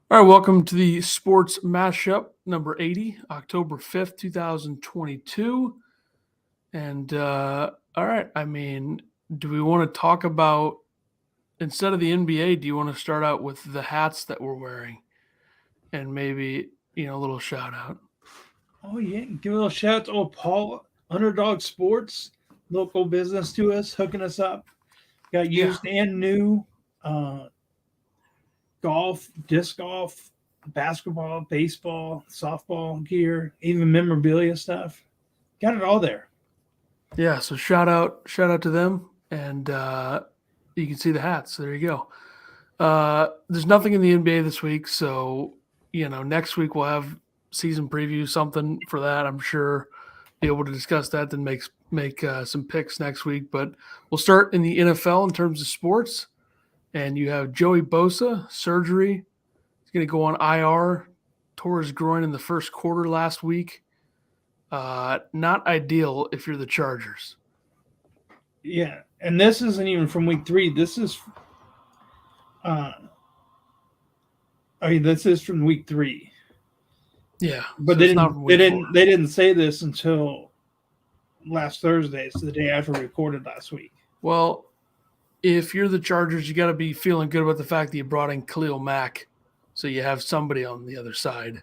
All right, welcome to the Sports Mashup number 80, October 5th, 2022. And all right, do we want to talk about, instead of the NBA, do you want to start out with the hats that we're wearing and maybe, a little shout out? Oh yeah, give a little shout out to old Paul, Underdog Sports, local business to us, hooking us up. Got Yeah. used and new uh, golf, disc golf, basketball, baseball, softball gear, even memorabilia stuff. Got it all there. Yeah, so shout out to them. And you can see the hats. So there you go. There's nothing in the NBA this week, so next week we'll have season preview, something for that. I'm sure be able to discuss that, then make some picks next week. But we'll start in the NFL in terms of sports, and you have Joey Bosa surgery. He's going to go on IR. Tore his groin in the first quarter last week. Not ideal if you're the Chargers. Yeah, and this isn't even from week 3. This is, uh, this is from week 3. Yeah, But so they it's not didn't, from they week 4. didn't, they didn't say this until last Thursday, so the day after we recorded last week. Well, if you're the Chargers, you got to be feeling good about the fact that you brought in Khalil Mack, so you have somebody on the other side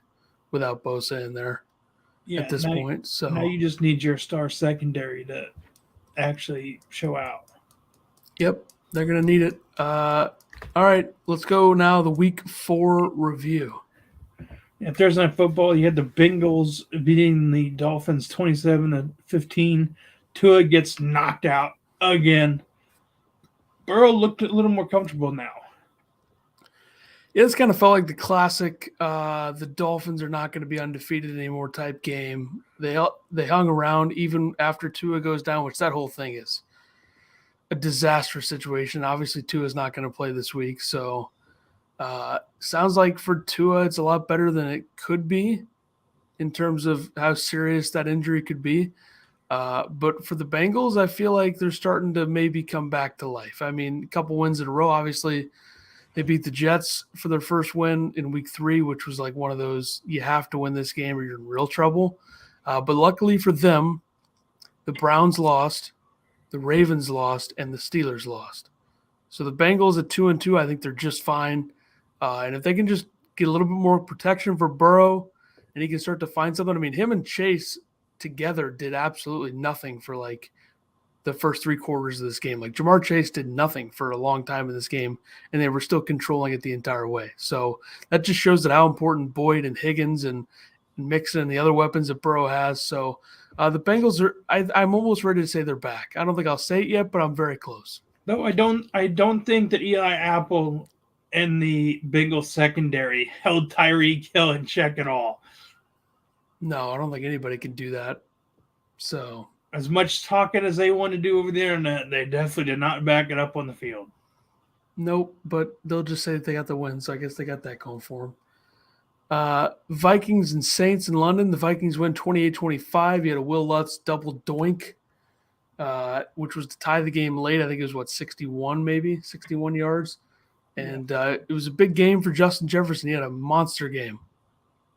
without Bosa in there Yeah, at this point. now So, you just need your star secondary to actually show out. yep, they're going to need it. All right, let's go now. The Week 4 review. Yeah, Thursday Night Football, you had the Bengals beating the Dolphins 27-15. Tua gets knocked out again. Burrow looked a little more comfortable now. It's kind of felt like the classic. The Dolphins are not going to be undefeated anymore type game. They hung around even after Tua goes down, which that whole thing is a disastrous situation. Obviously, Tua is not going to play this week, so sounds like for Tua, it's a lot better than it could be in terms of how serious that injury could be. But for the Bengals, I feel like they're starting to maybe come back to life. I mean, a couple wins in a row. Obviously, they beat the Jets for their first win in week 3, which was like one of those, you have to win this game or you're in real trouble. But luckily for them, the Browns lost, the Ravens lost, and the Steelers lost. So the Bengals at 2-2, I think they're just fine. And if they can just get a little bit more protection for Burrow and he can start to find something. I mean, him and Chase together did absolutely nothing for like the first 3 quarters of this game. Like Jamar Chase did nothing for a long time in this game, and they were still controlling it the entire way. So that just shows that how important Boyd and Higgins and Mixon and the other weapons that Burrow has. So the Bengals are. I'm almost ready to say they're back. I don't think I'll say it yet, but I'm very close. No, I don't. I don't think that Eli Apple and the Bengals secondary held Tyreek Hill in check at all. No, I don't think anybody can do that. So As much talking as they want to do over the internet, they definitely did not back it up on the field. nope. But they'll just say that they got the win. So I guess they got that going for them. Vikings and Saints in London. The Vikings win 28-25. You had a Will Lutz double doink, which was to tie the game late. I think it was, 61 yards. And it was a big game for Justin Jefferson. He had a monster game.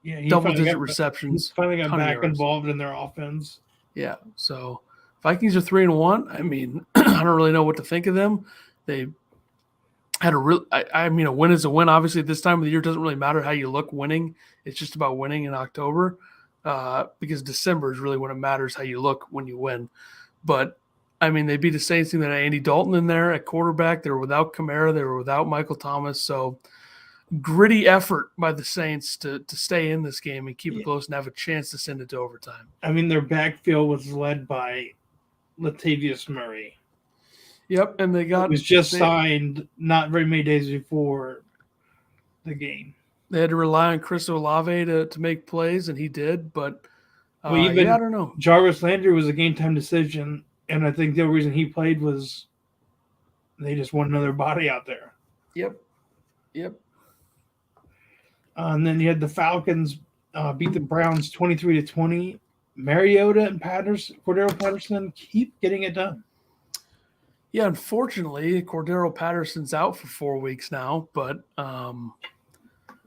Yeah, Double-digit receptions. He finally got ton of back yards. involved in their offense. Yeah, so Vikings are 3-1. I mean, I don't really know what to think of them. They had a real. I mean, a win is a win. Obviously, at this time of the year, it doesn't really matter how you look winning. It's just about winning in October, because December is really when it matters how you look when you win. But I mean, they beat the Saints team that had Andy Dalton in there at quarterback. They were without Kamara. They were without Michael Thomas. So gritty effort by the Saints to stay in this game and keep it close and have a chance to send it to overtime. I mean, their backfield was led by Latavius Murray. Yep, and they got. It was just signed not very many days before the game. They had to rely on Chris Olave to make plays, and he did. But Well, even I don't know. Jarvis Landry was a game time decision, and I think the only reason he played was they just want another body out there. Yep. And then you had the Falcons beat the Browns 23-20. Mariota and Cordero Patterson keep getting it done. Yeah, unfortunately, Cordero Patterson's out for 4 weeks now, but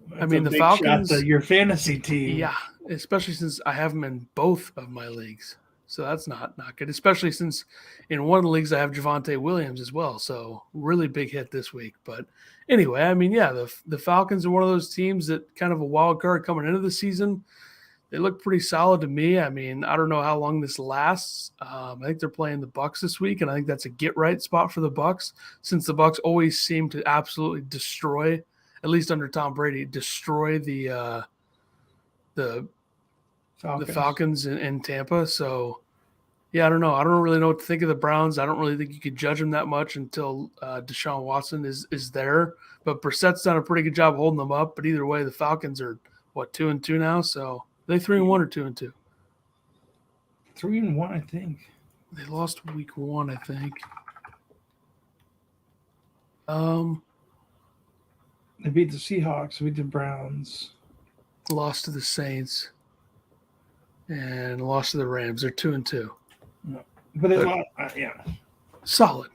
That's I mean, a the big shot Falcons, to your fantasy team. yeah, especially since I have them in both of my leagues. So that's not good, especially since in one of the leagues I have Javonte Williams as well. So really big hit this week. But anyway, I mean, yeah, the Falcons are one of those teams that kind of a wild card coming into the season. They look pretty solid to me. I mean, I don't know how long this lasts. I think they're playing the Bucks this week, and I think that's a get right spot for the Bucks, since the Bucks always seem to absolutely destroy, at least under Tom Brady, destroy the Falcons in Tampa. So yeah, I don't know. I don't really know what to think of the Browns. I don't really think you could judge them that much until Deshaun Watson is there. But Brissett's done a pretty good job holding them up. But either way, the Falcons are 2-2 now. So are they 3-1 or 2-2? 3-1, I think. They lost week 1, I think. They beat the Seahawks, beat the Browns. Lost to the Saints and lost to the Rams. They're 2-2. No. But they lost, yeah. Solid.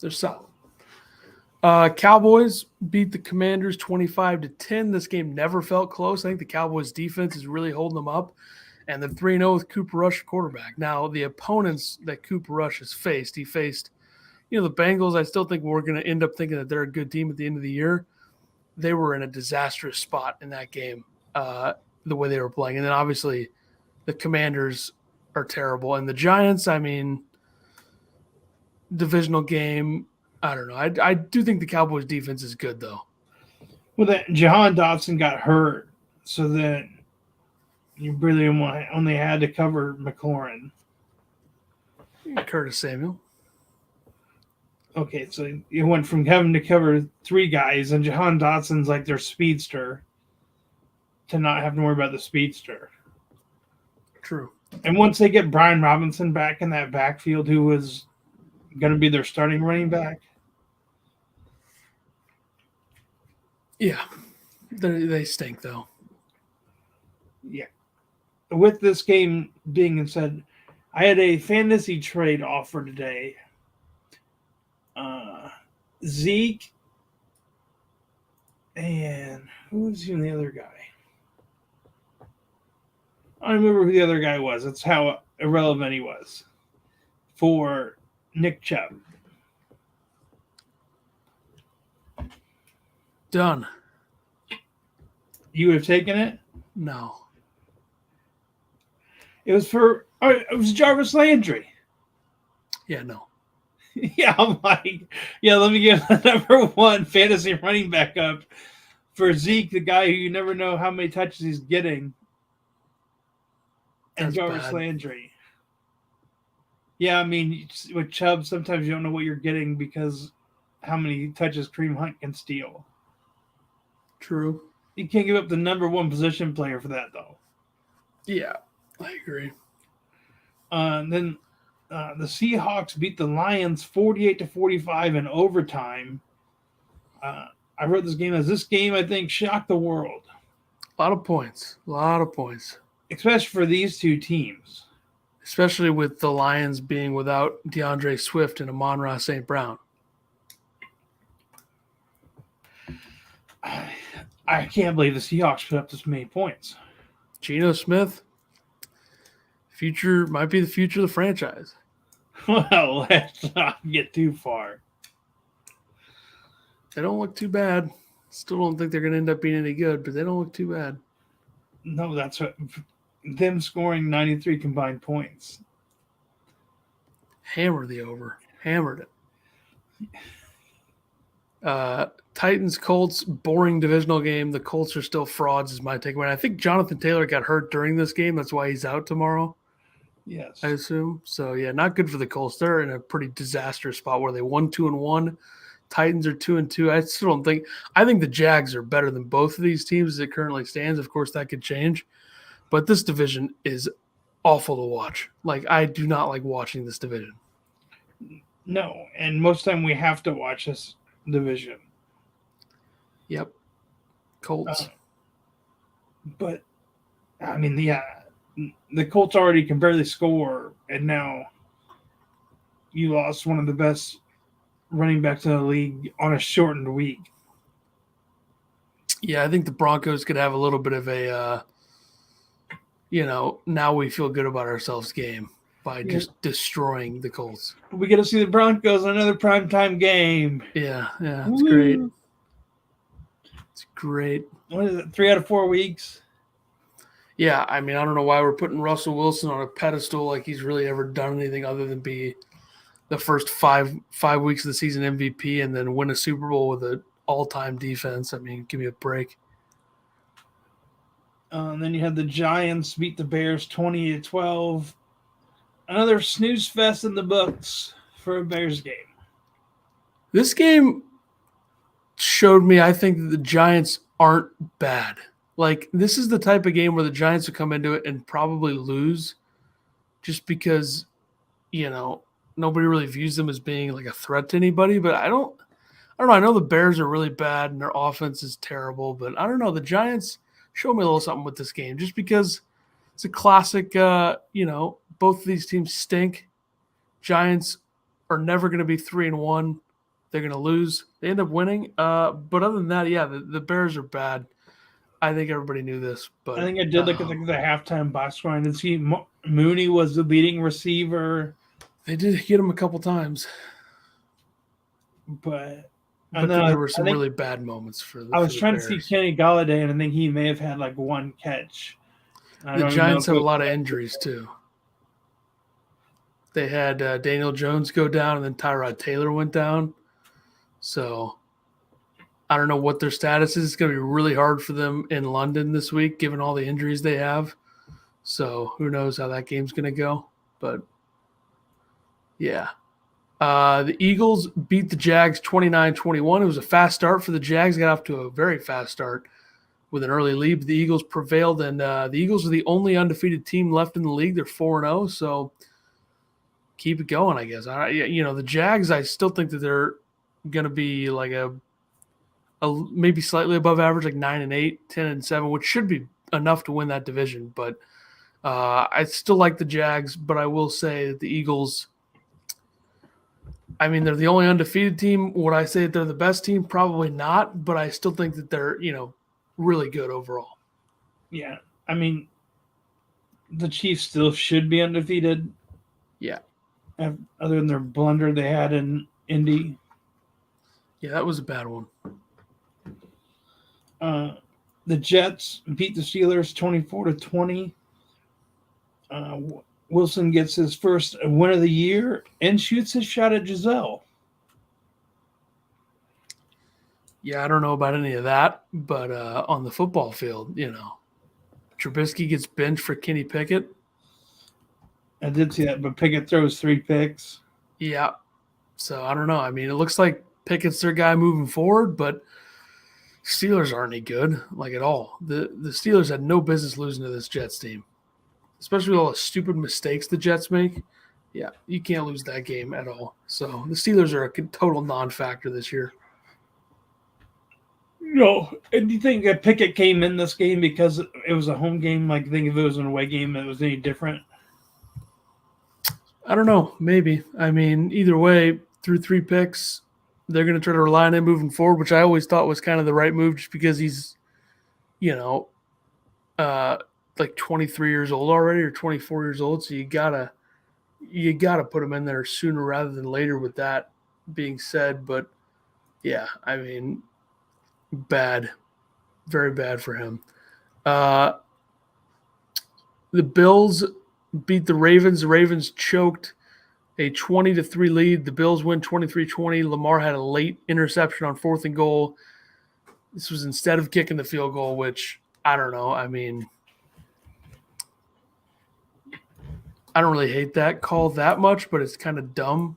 They're solid. Cowboys beat the Commanders 25-10. This game never felt close. I think the Cowboys defense is really holding them up. And they're 3-0 with Cooper Rush quarterback. Now, the opponents that Cooper Rush has faced, he faced, the Bengals. I still think we're going to end up thinking that they're a good team at the end of the year. They were in a disastrous spot in that game, the way they were playing. And then obviously the Commanders are terrible. And the Giants, I mean, divisional game, I don't know. I do think the Cowboys defense is good, though. Well, that Jahan Dotson got hurt, so that you really only had to cover McLaurin. Curtis Samuel. Okay, so you went from having to cover 3 guys, and Jahan Dotson's like their speedster, to not having to worry about the speedster. True. And once they get Brian Robinson back in that backfield, who was going to be their starting running back. Yeah. They stink, though. Yeah. With this game being said, I had a fantasy trade offer today. Zeke and who was even the other guy? I don't remember who the other guy was. That's how irrelevant he was. For Nick Chubb. Done. You would have taken it? No. It was Jarvis Landry. Yeah, no. Yeah, I'm like, let me give the number 1 fantasy running back up for Zeke, the guy who you never know how many touches he's getting. And That's Jarvis bad. Landry. Yeah, I mean, with Chubb, sometimes you don't know what you're getting because how many touches Kareem Hunt can steal. True. You can't give up the number 1 position player for that, though. Yeah, I agree. Then the Seahawks beat the Lions 48-45 in overtime. I wrote this game as this game, I think, shocked the world. A lot of points. Especially for these 2 teams. Especially with the Lions being without DeAndre Swift and Amon-Ra St. Brown. I can't believe the Seahawks put up this many points. Geno Smith, might be the future of the franchise. Well, let's not get too far. They don't look too bad. Still don't think they're going to end up being any good, but they don't look too bad. No, that's what them scoring 93 combined points. Hammer the over. Hammered it. Titans, Colts, boring divisional game. The Colts are still frauds is my takeaway. I think Jonathan Taylor got hurt during this game. That's why he's out tomorrow. Yes. I assume. So, yeah, not good for the Colts. They're in a pretty disastrous spot where they won 2-1. Titans are 2-2. I still don't think – I think the Jags are better than both of these teams as it currently stands. Of course, that could change. But this division is awful to watch. Like, I do not like watching this division. No, and most of the time we have to watch this division. Yep. Colts. But, I mean, the Colts already can barely score, and now you lost one of the best running backs in the league on a shortened week. Yeah, I think the Broncos could have a little bit of a, now we feel good about ourselves game by just destroying the Colts. We get to see the Broncos in another primetime game. Yeah, it's great. It's great. What is it, 3 out of 4 weeks? Yeah, I mean, I don't know why we're putting Russell Wilson on a pedestal like he's really ever done anything other than be the first five weeks of the season MVP and then win a Super Bowl with an all-time defense. I mean, give me a break. Then you had the Giants beat the Bears 20-12. Another snooze fest in the books for a Bears game. This game showed me, I think, that the Giants aren't bad. Like, this is the type of game where the Giants would come into it and probably lose just because, nobody really views them as being like a threat to anybody. But I don't know. I know the Bears are really bad and their offense is terrible, but I don't know. The Giants showed me a little something with this game just because it's a classic, both of these teams stink. Giants are never going to be 3-1. They're going to lose. They end up winning. But other than that, yeah, the Bears are bad. I think everybody knew this. But I think I did look at the halftime box score and did see Mooney was the leading receiver. They did hit him a couple times. But then there were some really bad moments for the I was trying Bears. to see Kenny Galladay, and I think he may have had like one catch. The Giants have a lot of injuries, too. They had Daniel Jones go down, and then Tyrod Taylor went down. So I don't know what their status is. It's going to be really hard for them in London this week, given all the injuries they have. So who knows how that game's going to go. But, yeah. The Eagles beat the Jags 29-21. It was a fast start for the Jags. Got off to a very fast start with an early lead. The Eagles prevailed, and the Eagles are the only undefeated team left in the league. They're 4-0, so keep it going, I guess. The Jags, I still think that they're going to be like a maybe slightly above average, like 9-8, 10-7, which should be enough to win that division. But I still like the Jags, but I will say that the Eagles, I mean, they're the only undefeated team. Would I say that they're the best team? Probably not, but I still think that they're, really good overall. Yeah. I mean, the Chiefs still should be undefeated. Yeah. Other than their blunder they had in Indy. Yeah, that was a bad one. The Jets beat the Steelers 24-20. Wilson gets his first win of the year and shoots his shot at Giselle. Yeah, I don't know about any of that, but on the football field, Trubisky gets benched for Kenny Pickett. I did see that, but Pickett throws 3 picks. Yeah. So I don't know. I mean, it looks like Pickett's their guy moving forward, but Steelers aren't any good, like at all. The Steelers had no business losing to this Jets team, especially with all the stupid mistakes the Jets make. Yeah, you can't lose that game at all. So the Steelers are a total non-factor this year. No. And do you think that Pickett came in this game because it was a home game? Like, think if it was an away game, it was any different? I don't know. Maybe. I mean, either way, through 3 picks, they're going to try to rely on him moving forward, which I always thought was kind of the right move just because he's, like 23 years old already or 24 years old. So you gotta put him in there sooner rather than later with that being said. But, yeah, I mean, bad. Very bad for him. The Bills beat the Ravens. The Ravens choked a 20-3 lead. The Bills win 23-20. Lamar had a late interception on 4th and goal. This was instead of kicking the field goal, which I don't know. I mean, I don't really hate that call that much, but it's kind of dumb.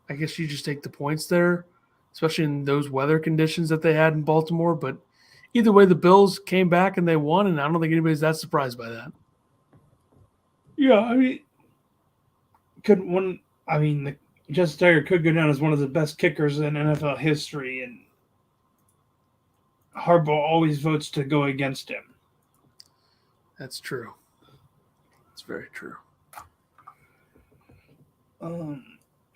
I guess you just take the points there, especially in those weather conditions that they had in Baltimore. But either way, the Bills came back and they won, and I don't think anybody's that surprised by that. Yeah, I mean, Justin Tucker could go down as one of the best kickers in NFL history, and Harbaugh always votes to go against him. That's true. That's very true.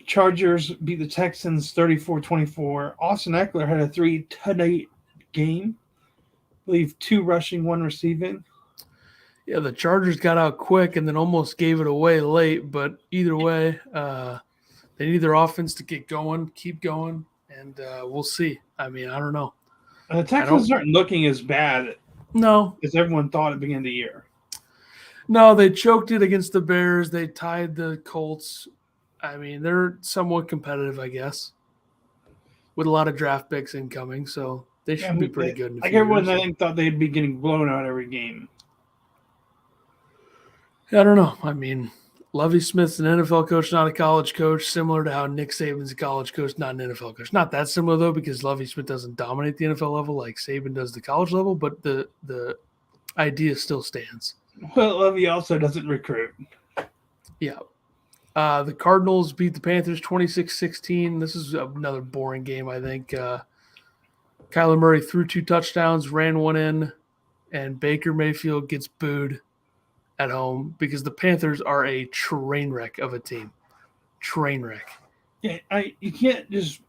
Chargers beat the Texans 34-24. Austin Eckler had a 3-touchdown game. believe 2 rushing, 1 receiving. Yeah, the Chargers got out quick and then almost gave it away late. But either way, they need their offense to get going, keep going, and we'll see. I mean, I don't know. The Texans aren't looking as bad No, as everyone thought at the beginning of the year. no, they choked it against the Bears. They tied the Colts. I mean, they're somewhat competitive, I guess, with a lot of draft picks incoming. So they should be pretty good in a like few everyone, years. I think, thought they'd be getting blown out every game. I don't know. I mean, Lovie Smith's an NFL coach, not a college coach, similar to how Nick Saban's a college coach, not an NFL coach. Not that similar, though, because Lovie Smith doesn't dominate the NFL level like Saban does the college level, but the idea still stands. Well, Lovey also doesn't recruit. Yeah. The Cardinals beat the Panthers 26-16. This is another boring game, I think. Kyler Murray threw 2 touchdowns, ran one in, and Baker Mayfield gets booed at home because the Panthers are a train wreck of a team. Train wreck. Yeah, you can't just,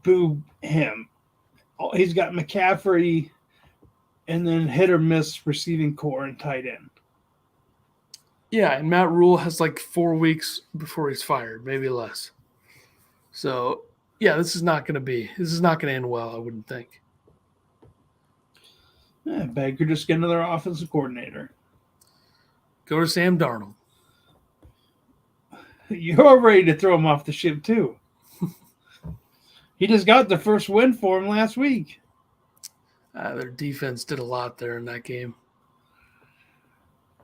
boo him. He's got McCaffrey and then hit or miss receiving core and tight end. Yeah, and Matt Rule has like 4 weeks before he's fired, maybe less. So, yeah, this is not going to end well, I wouldn't think. Yeah, Baker just get another offensive coordinator. Go to Sam Darnold. You're ready to throw him off the ship, too. He just got the first win for him last week. Their defense did a lot there in that game.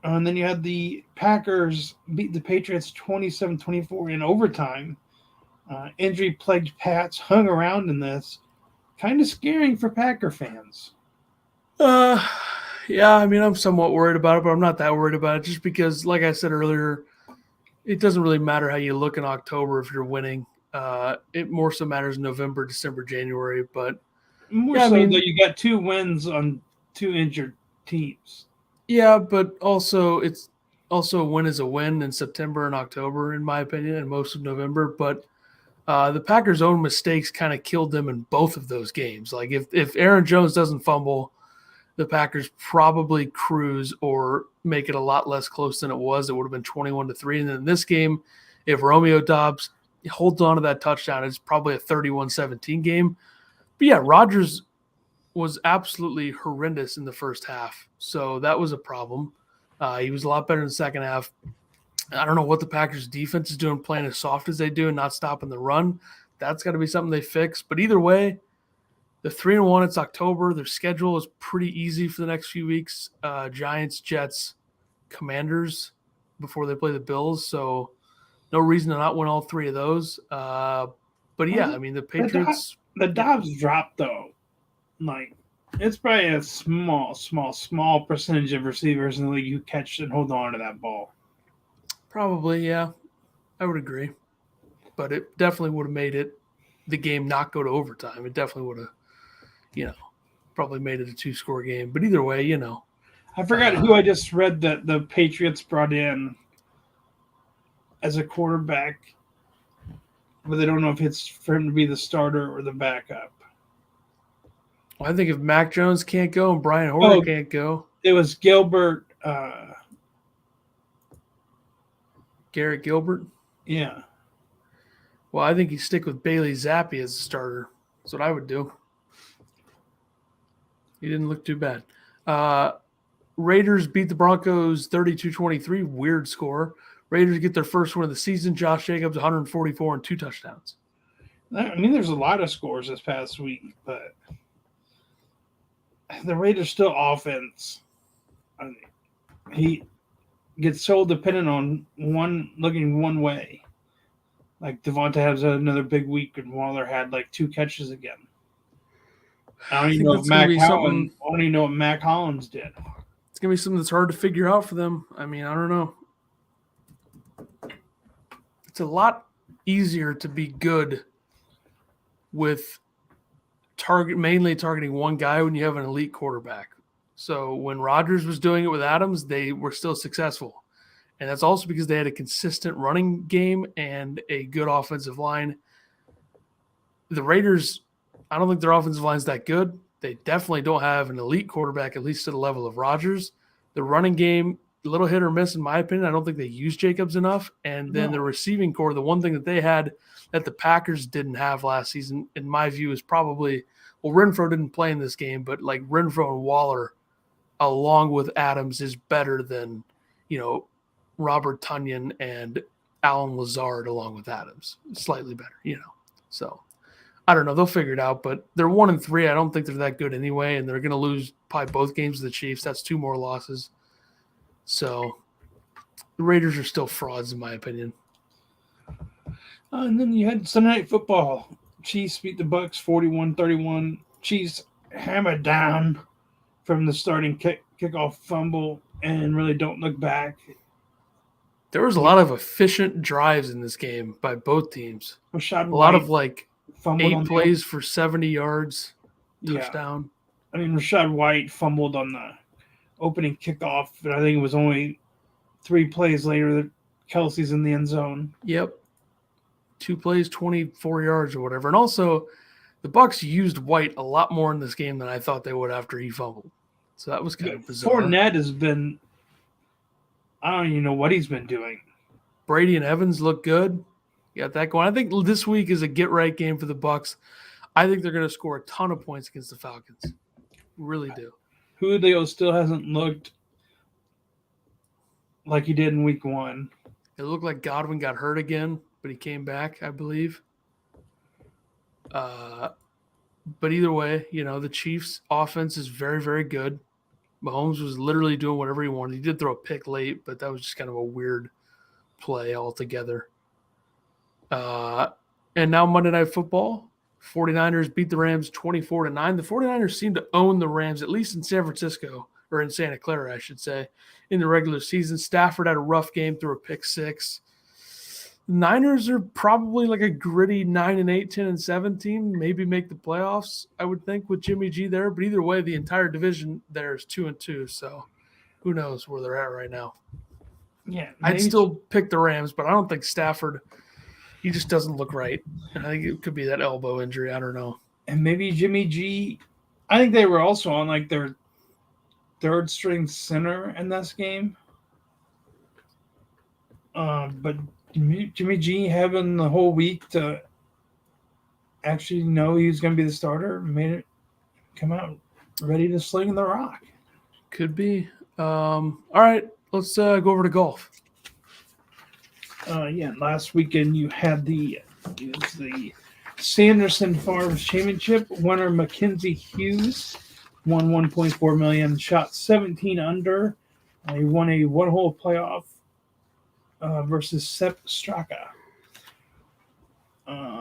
And then you had the Packers beat the Patriots 27-24 in overtime. Injury-plagued Pats hung around in this. Kind of scaring for Packer fans. Yeah, I mean, I'm somewhat worried about it, but I'm not that worried about it just because, like I said earlier, it doesn't really matter how you look in October if you're winning. It more so matters in November, December, January. But though, you got 2 wins on 2 injured teams. Yeah, but also it's also a win is a win in September and October, in my opinion, and most of November. But the Packers' own mistakes kind of killed them in both of those games. Like if Aaron Jones doesn't fumble, the Packers probably cruise or make it a lot less close than it was. It would have been 21-3. And then in this game, if Romeo Doubs holds on to that touchdown, it's probably a 31-17 game. But yeah, Rodgers was absolutely horrendous in the first half. So that was a problem. He was a lot better in the second half. I don't know what the Packers defense is doing, playing as soft as they do and not stopping the run. That's got to be something they fix. But either way, the 3-1, it's October. Their schedule is pretty easy for the next few weeks. Giants, Jets, Commanders before they play the Bills. So no reason to not win all 3 of those. But yeah, I mean, the Patriots. The Dobbs drop, though. Like, it's probably a small percentage of receivers in the league who catch and hold on to that ball. Probably, yeah. I would agree. But it definitely would have made the game not go to overtime. It definitely would have, probably made it a 2-score game. But either way, I forgot who I just read that the Patriots brought in as a quarterback, but they don't know if it's for him to be the starter or the backup. Well, I think if Mac Jones can't go and Brian Hoyer can't go. It was Gilbert. Garrett Gilbert? Yeah. Well, I think you stick with Bailey Zappi as a starter. That's what I would do. He didn't look too bad. Raiders beat the Broncos 32-23. Weird score. Raiders get their first win of the season. Josh Jacobs, 144 and 2 touchdowns. I mean, there's a lot of scores this past week, but the Raiders still offense. He gets so dependent on looking one way. Like Devonta has another big week, and Waller had like 2 catches again. I don't even know what Mac Hollins did. It's gonna be something that's hard to figure out for them. I mean, I don't know. It's a lot easier to be good with mainly targeting one guy when you have an elite quarterback. So when Rodgers was doing it with Adams, they were still successful. And that's also because they had a consistent running game and a good offensive line. The Raiders, I don't think their offensive line is that good. They definitely don't have an elite quarterback, at least to the level of Rodgers. The running game, a little hit or miss, in my opinion. I don't think they use Jacobs enough. And then the receiving core, the one thing that they had that the Packers didn't have last season, in my view, is probably – well, Renfro didn't play in this game, but like Renfro and Waller, along with Adams, is better than, Robert Tonyan and Alan Lazard along with Adams. Slightly better, So I don't know. They'll figure it out, but they're 1-3. I don't think they're that good anyway, and they're going to lose probably both games to the Chiefs. That's 2 more losses. So the Raiders are still frauds, in my opinion. And then you had Sunday Night Football. Chiefs beat the Bucs 41-31. Chiefs hammered down from the starting kickoff fumble and really don't look back. There was a lot of efficient drives in this game by both teams. Rashad lot White of like 8 plays for 70 yards, touchdown. Yeah. I mean, Rashad White fumbled on the opening kickoff, but I think it was only 3 plays later that Kelsey's in the end zone. Yep. 2 plays, 24 yards or whatever. And also, the Bucs used White a lot more in this game than I thought they would after he fumbled. So that was kind of bizarre. Fournette has been – I don't even know what he's been doing. Brady and Evans look good. You got that going. I think this week is a get-right game for the Bucs. I think they're going to score a ton of points against the Falcons. Really do. Julio still hasn't looked like he did in week 1. It looked like Godwin got hurt again, but he came back, I believe. But either way, the Chiefs' offense is very, very good. Mahomes was literally doing whatever he wanted. He did throw a pick late, but that was just kind of a weird play altogether. And now Monday Night Football, 49ers beat the Rams 24-9. The 49ers seem to own the Rams, at least in San Francisco, or in Santa Clara, I should say, in the regular season. Stafford had a rough game, threw a pick 6. The Niners are probably like a gritty 9-8, 10-7 team, maybe make the playoffs, I would think, with Jimmy G there. But either way, the entire division there is 2-2, so who knows where they're at right now. Yeah, I'd still pick the Rams, but I don't think Stafford – he just doesn't look right. I think it could be that elbow injury. I don't know. And maybe Jimmy G – I think they were also on like their third-string center in this game. But Jimmy G having the whole week to actually know he was going to be the starter made it come out ready to sling the rock. Could be. All right, let's go over to golf. Last weekend you had the Sanderson Farms Championship. Winner Mackenzie Hughes won $1.4 million, shot 17 under. He won a one-hole playoff versus Sepp Straka.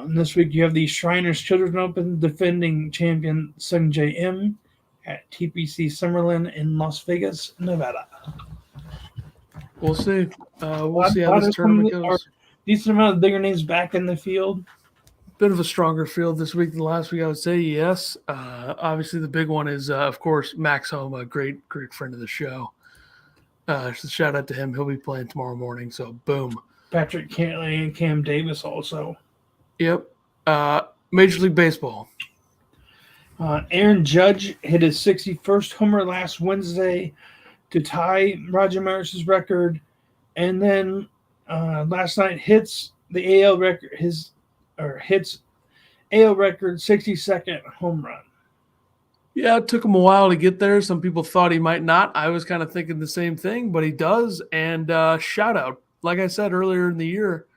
This week you have the Shriners Children's Open defending champion Sung J M at TPC Summerlin in Las Vegas, Nevada. We'll see. We'll see how this tournament goes. Decent amount of bigger names back in the field. Bit of a stronger field this week than last week, I would say, yes. Obviously, the big one is, of course, Max Homa, a great friend of the show. Shout out to him. He'll be playing tomorrow morning, so boom. Patrick Cantley and Cam Davis also. Yep. Major League Baseball. Aaron Judge hit his 61st homer last Wednesday to tie Roger Maris's record, and then last night hits the AL record. Hits AL record 62nd home run. Yeah, it took him a while to get there. Some people thought he might not. I was kind of thinking the same thing, but he does. And shout out, like I said earlier in the year,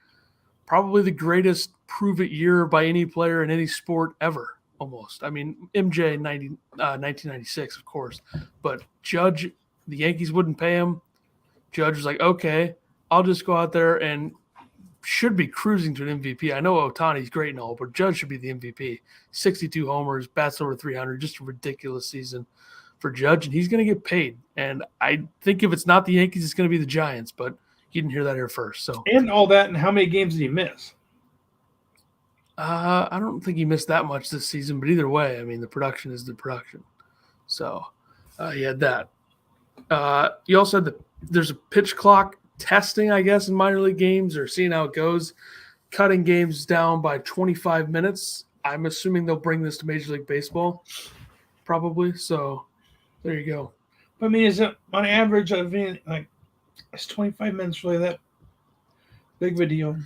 probably the greatest prove-it year by any player in any sport ever, almost. I mean, MJ 1996, of course. But Judge, the Yankees wouldn't pay him. Judge was like, okay, I'll just go out there and should be cruising to an MVP. I know Ohtani's great and all, but Judge should be the MVP. 62 homers, bats over 300, just a ridiculous season for Judge, and he's going to get paid. And I think if it's not the Yankees, it's going to be the Giants, but you didn't hear that here first. So and all that, and how many games did he miss? I don't think he missed that much this season, but either way, I mean, the production is the production. So he had that. You also had there's a pitch clock testing, I guess, in minor league games or seeing how it goes, cutting games down by 25 minutes. I'm assuming they'll bring this to Major League Baseball. probably. So there you go. But I mean, is it on average? I mean, like, is 25 minutes really that big of a deal?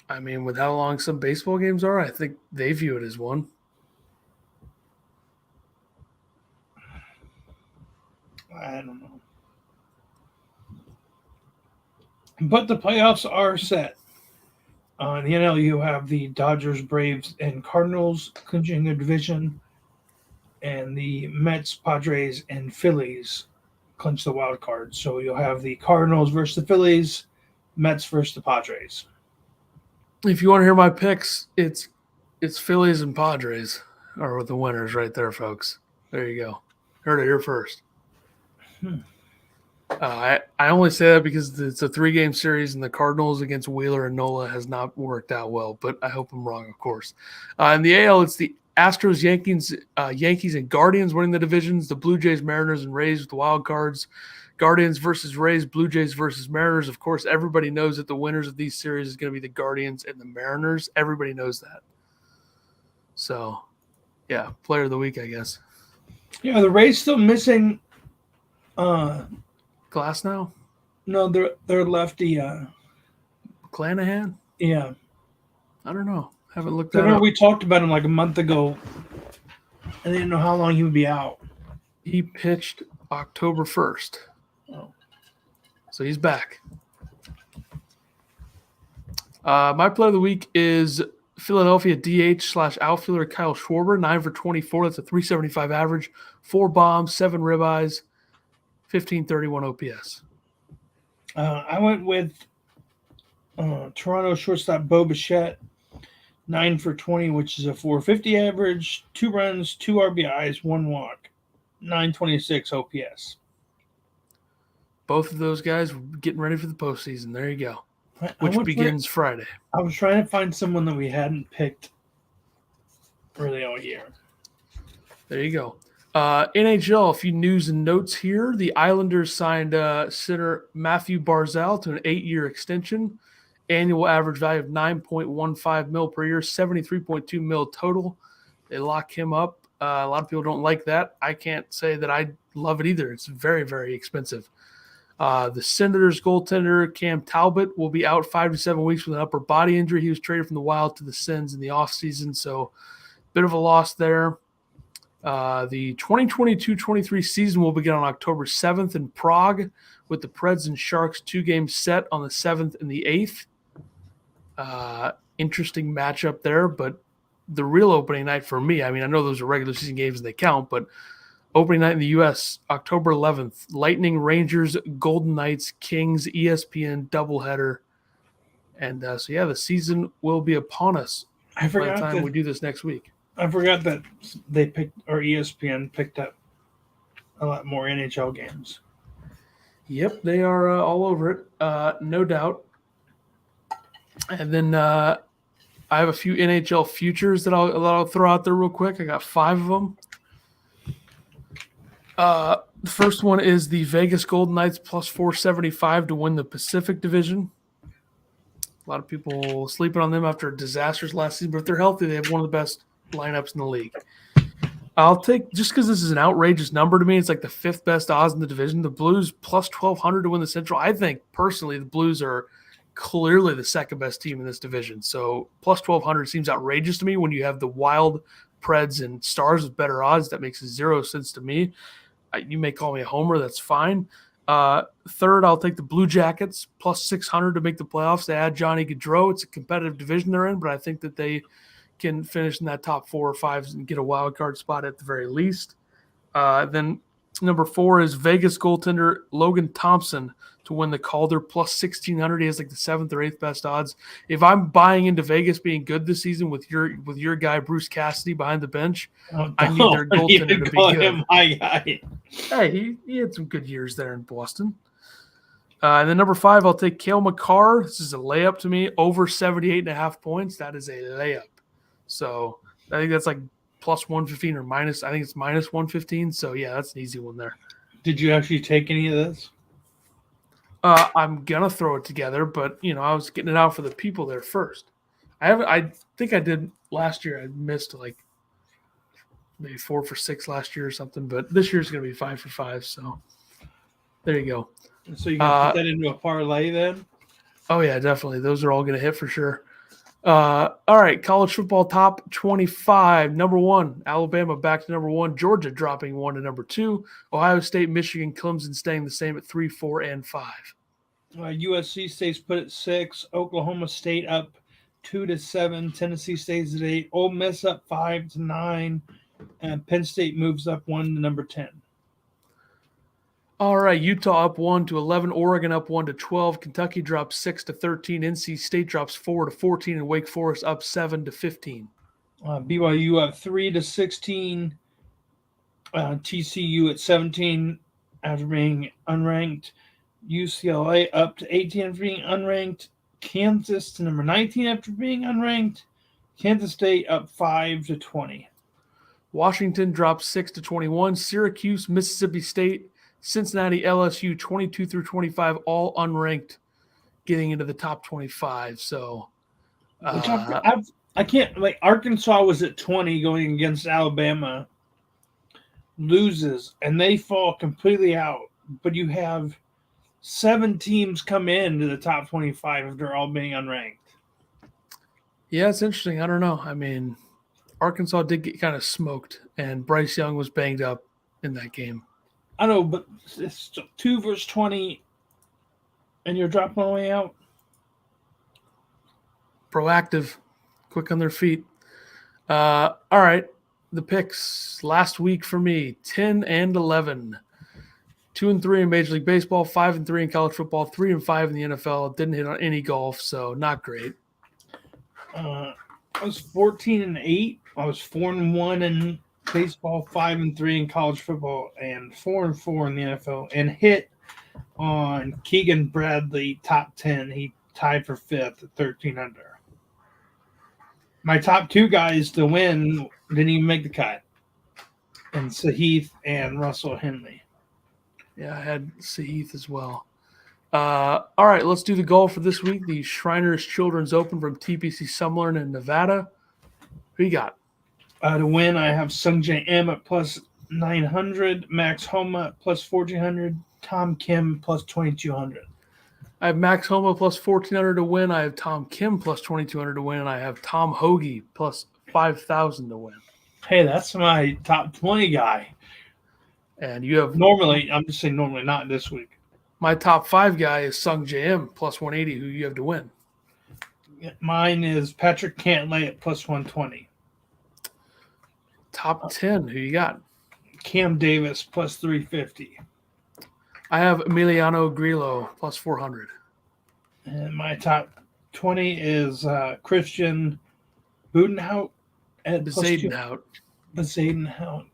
I mean, with how long some baseball games are, I think they view it as one. I don't know. But the playoffs are set. In the NL, you have the Dodgers, Braves, and Cardinals clinching their division, and the Mets, Padres, and Phillies clinch the wild card. So you'll have the Cardinals versus the Phillies, Mets versus the Padres. If you want to hear my picks, it's Phillies and Padres are the winners right there, folks. There you go. Heard it here first. I only say that because it's a 3-game series, and the Cardinals against Wheeler and Nola has not worked out well. But I hope I'm wrong, of course. In the AL, it's the Astros, Yankees, and Guardians winning the divisions. The Blue Jays, Mariners, and Rays with the wild cards. Guardians versus Rays, Blue Jays versus Mariners. Of course, everybody knows that the winners of these series is going to be the Guardians and the Mariners. Everybody knows that. So, yeah, player of the week, I guess. Yeah, the Rays still missing. Glass now? No, they're lefty. Clanahan? Yeah, I don't know. Haven't looked I that remember up. we talked about him like a month ago. I didn't know how long he would be out. He pitched October 1st. Oh. So he's back. My play of the week is Philadelphia DH/outfielder Kyle Schwarber, 9 for 24. That's a 375 average, 4 bombs, 7 ribeyes, 1531 OPS. I went with Toronto shortstop Bo Bichette, 9 for 20, which is a 450 average, 2 runs, 2 RBIs, 1 walk, 926 OPS. Both of those guys getting ready for the postseason. There you go. Which begins Friday. I was trying to find someone that we hadn't picked really all year. There you go. NHL, a few news and notes here. The Islanders signed center Matthew Barzal to an 8-year extension. Annual average value of $9.15 million per year, $73.2 million total. They lock him up. A lot of people don't like that. I can't say that I love it either. It's very, very expensive. The Senators goaltender Cam Talbot will be out 5 to 7 weeks with an upper body injury. He was traded from the Wild to the Sens in the offseason, so bit of a loss there. The 2022-23 season will begin on October 7th in Prague with the Preds and Sharks 2-game set on the 7th and the 8th. Interesting matchup there, but the real opening night for me, I mean, I know those are regular season games and they count, but opening night in the U.S., October 11th, Lightning, Rangers, Golden Knights, Kings, ESPN doubleheader. And so, yeah, the season will be upon us by the time we do this next week. I forgot that they picked, or ESPN picked up a lot more NHL games. Yep, they are all over it, no doubt. And then I have a few NHL futures that I'll throw out there real quick. I got 5 of them. The first one is the Vegas Golden Knights plus 475 to win the Pacific Division. A lot of people sleeping on them after a disastrous last season, but if they're healthy, they have one of the best lineups in the league. I'll take, just because this is an outrageous number to me, it's like the 5th best odds in the division. The Blues plus 1,200 to win the Central. I think personally the Blues are clearly the 2nd best team in this division. So plus 1,200 seems outrageous to me when you have the Wild, Preds, and Stars with better odds. That makes 0 sense to me. You may call me a homer. That's fine. Third, I'll take the Blue Jackets plus 600 to make the playoffs. They add Johnny Gaudreau. It's a competitive division they're in, but I think that they can finish in that top 4 or 5 and get a wild card spot at the very least. Then number 4 is Vegas goaltender Logan Thompson to win the Calder plus 1,600. He has like the 7th or 8th best odds. If I'm buying into Vegas being good this season with your guy Bruce Cassidy behind the bench, I need their goaltender to be good. My guy. Hey, he had some good years there in Boston. And then number 5, I'll take Cale Makar. This is a layup to me. Over 78.5 points. That is a layup. So I think that's like plus 115 or minus. I think it's minus 115. So, yeah, that's an easy one there. Did you actually take any of this? I'm going to throw it together, but, I was getting it out for the people there first. I think I did last year. I missed like maybe 4 for 6 last year or something. But this year's going to be 5 for 5. So there you go. So you can put that into a parlay then? Oh, yeah, definitely. Those are all going to hit for sure. All right, college football top 25. Number 1, Alabama back to number 1. Georgia dropping 1 to number 2. Ohio State, Michigan, Clemson staying the same at 3, 4, and 5. USC stays put at 6. Oklahoma State up 2 to 7. Tennessee stays at 8. Ole Miss up 5 to 9. And Penn State moves up 1 to number 10. All right, Utah up 1 to 11, Oregon up 1 to 12, Kentucky drops 6 to 13, NC State drops 4 to 14, and Wake Forest up 7 to 15. BYU up 3 to 16. TCU at 17 after being unranked. UCLA up to 18 after being unranked. Kansas to number 19 after being unranked. Kansas State up 5 to 20. Washington drops 6 to 21, Syracuse, Mississippi State, Cincinnati, LSU, 22 through 25, all unranked, getting into the top 25. So, which I can't, like, Arkansas was at 20 going against Alabama, loses, and they fall completely out. But you have 7 teams come into the top 25 if they're all being unranked. Yeah, it's interesting. I don't know. I mean, Arkansas did get kind of smoked, and Bryce Young was banged up in that game. I know, but it's 2 versus 20, and you're dropping all the way out. Proactive, quick on their feet. All right, the picks last week for me: 10 and 11, 2 and 3 in Major League Baseball, 5 and 3 in college football, 3 and 5 in the NFL. Didn't hit on any golf, so not great. I was 14 and 8. I was 4 and 1 in baseball, 5 and 3 in college football, and 4 and 4 in the NFL, and hit on Keegan Bradley top 10. He tied for 5th at 13 under. My top 2 guys to win didn't even make the cut, and Sahith and Russell Henley. Yeah, I had Sahith as well. All right, let's do the golf for this week. The Shriners Children's Open from TPC Summerlin in Nevada. Who you got? To win, I have Sungjae M at plus 900, Max Homa at plus 1400, Tom Kim plus 2200. I have Max Homa plus 1400 to win. I have Tom Kim plus 2200 to win. And I have Tom Hoagie plus 5,000 to win. Hey, that's my top 20 guy. And you have normally, I'm just saying normally, not this week. My top 5 guy is Sung JM plus 180, who you have to win. Mine is Patrick Cantlay at plus 120. Top 10, who you got? Cam Davis plus 350. I have Emiliano Grillo plus 400. And my top 20 is Christian Budenhout at Bezadenhout. Bezadenhout.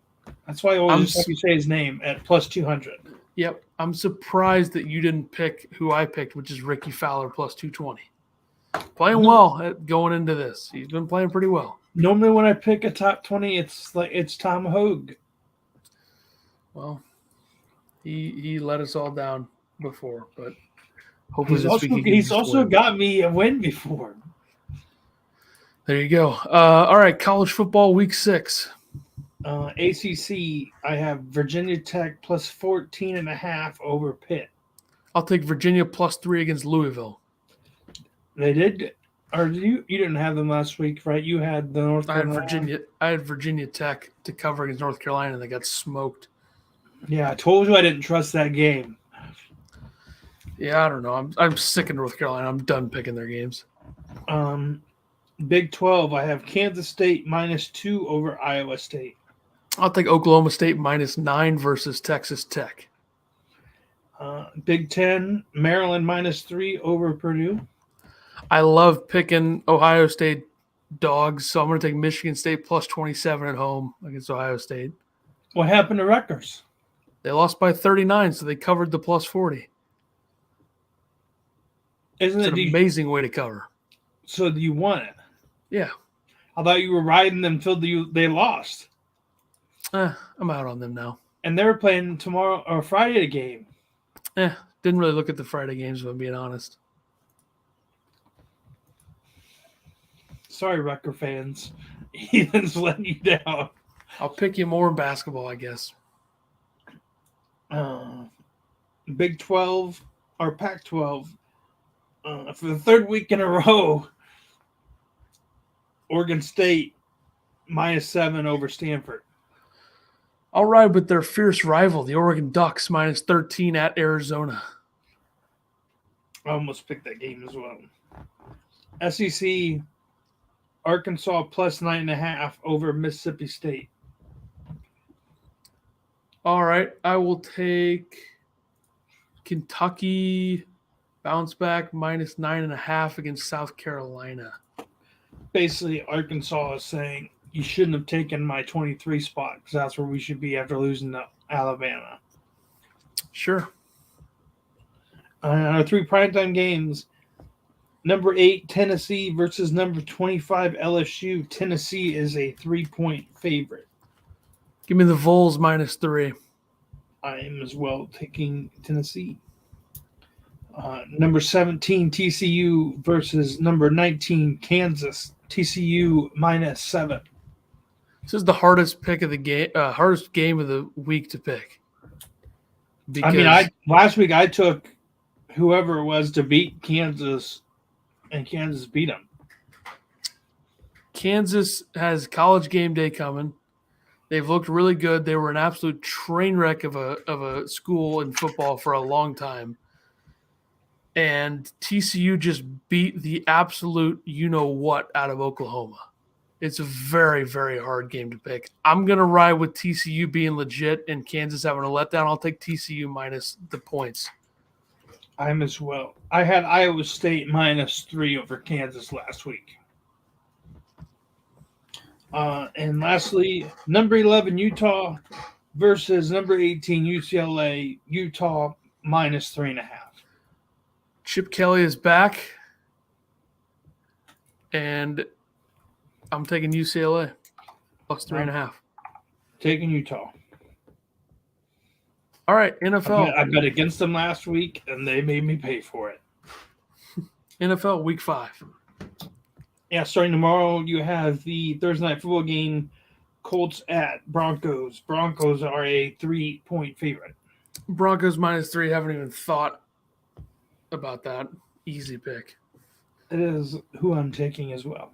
That's why I always have to say his name at plus 200. Yep. I'm surprised that you didn't pick who I picked, which is Rickie Fowler plus 220. Playing well going into this. He's been playing pretty well. Normally when I pick a top 20, it's Tom Hogue. Well, he let us all down before, but hopefully he's also got me a win before. There you go. All right, college football week 6. ACC, I have Virginia Tech plus 14.5 over Pitt. I'll take Virginia plus 3 against Louisville. They did, or you didn't have them last week, right? You had the North Carolina. I had Virginia Tech to cover against North Carolina, and they got smoked. Yeah, I told you I didn't trust that game. Yeah, I don't know. I'm sick of North Carolina. I'm done picking their games. Big 12, I have Kansas State minus 2 over Iowa State. I'll take Oklahoma State minus 9 versus Texas Tech. Big 10, Maryland minus 3 over Purdue. I love picking Ohio State dogs, so I'm going to take Michigan State plus 27 at home against Ohio State. What happened to Rutgers? They lost by 39, so they covered the plus 40. It's an amazing way to cover. So you won it? Yeah. I thought you were riding them until they lost. I'm out on them now. And they were playing tomorrow or Friday the game. Didn't really look at the Friday games, if I'm being honest. Sorry, Rutgers fans. Ethan's letting you down. I'll pick you more in basketball, I guess. Big 12 or Pac 12. For the third week in a row, Oregon State -7 over Stanford. I'll ride with their fierce rival, the Oregon Ducks, -13 at Arizona. I almost picked that game as well. SEC, Arkansas +9.5 over Mississippi State. All right, I will take Kentucky bounce back -9.5 against South Carolina. Basically, Arkansas is saying you shouldn't have taken my 23 spot because that's where we should be after losing to Alabama. Sure. Our 3 primetime games. Number 8, Tennessee versus number 25, LSU. Tennessee is a 3-point favorite. Give me the Vols -3. I am as well taking Tennessee. Number 17, TCU versus number 19, Kansas. TCU -7. This is the hardest pick of the game, hardest game of the week to pick. Because last week I took whoever it was to beat Kansas, and Kansas beat them. Kansas has college game day coming. They've looked really good. They were an absolute train wreck of a school in football for a long time. And TCU just beat the absolute you-know-what out of Oklahoma. It's a very, very hard game to pick. I'm going to ride with TCU being legit and Kansas having a letdown. I'll take TCU minus the points. I'm as well. I had Iowa State -3 over Kansas last week. And lastly, number 11, Utah versus number 18, UCLA. Utah -3.5. Chip Kelly is back, and I'm taking UCLA +3.5. Taking Utah. All right, NFL. I bet against them last week, and they made me pay for it. NFL Week 5. Yeah, starting tomorrow, you have the Thursday night football game, Colts at Broncos. Broncos are a 3-point favorite. Broncos -3. Haven't even thought about that. Easy pick. It is who I'm taking as well.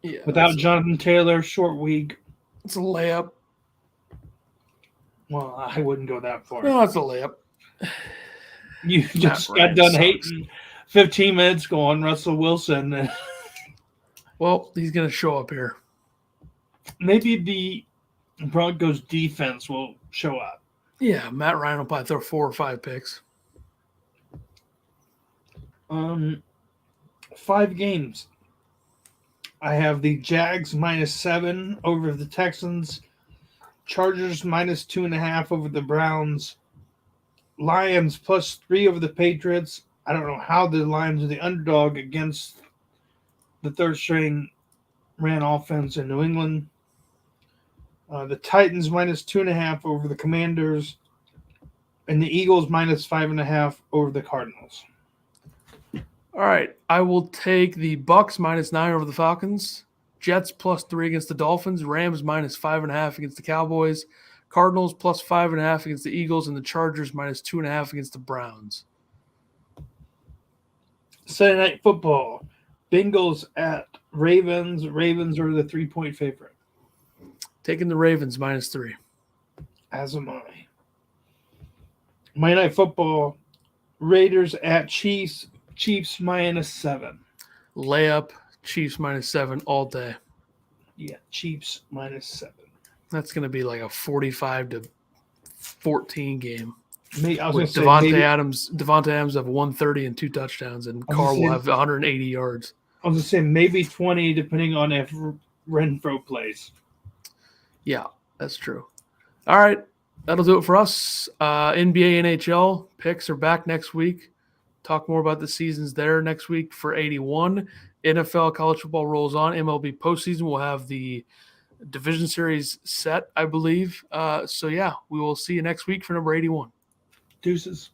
Yeah. Without Jonathan Taylor, short week. It's a layup. Well, I wouldn't go that far. No, it's a layup. You just got done hating 15 minutes ago on Russell Wilson. Well, he's going to show up here. Maybe the Broncos defense will show up. Yeah, Matt Ryan will probably throw 4 or 5 picks. 5 games. I have the Jags -7 over the Texans. Chargers -2.5 over the Browns. Lions +3 over the Patriots. I don't know how the Lions are the underdog against the third-string ran offense in New England. The Titans -2.5 over the Commanders. And the Eagles -5.5 over the Cardinals. All right, I will take the Bucks -9 over the Falcons. Jets +3 against the Dolphins. Rams -5.5 against the Cowboys. Cardinals +5.5 against the Eagles. And the Chargers -2.5 against the Browns. Sunday night football. Bengals at Ravens. Ravens are the 3-point favorite. Taking the Ravens -3. As am I. Monday night football. Raiders at Chiefs. Chiefs -7. Layup. Chiefs -7 all day. Yeah, Chiefs -7. That's going to be like a 45-14 game. I was With going to say Devontae Adams have 130 and 2 touchdowns, and Carr will have 180 yards. I was going to say maybe 20, depending on if Renfro plays. Yeah, that's true. All right, that'll do it for us. NBA, NHL picks are back next week. Talk more about the seasons there next week for 81. NFL college football rolls on. MLB postseason will have the division series set, I believe. So, yeah, we will see you next week for number 81. Deuces.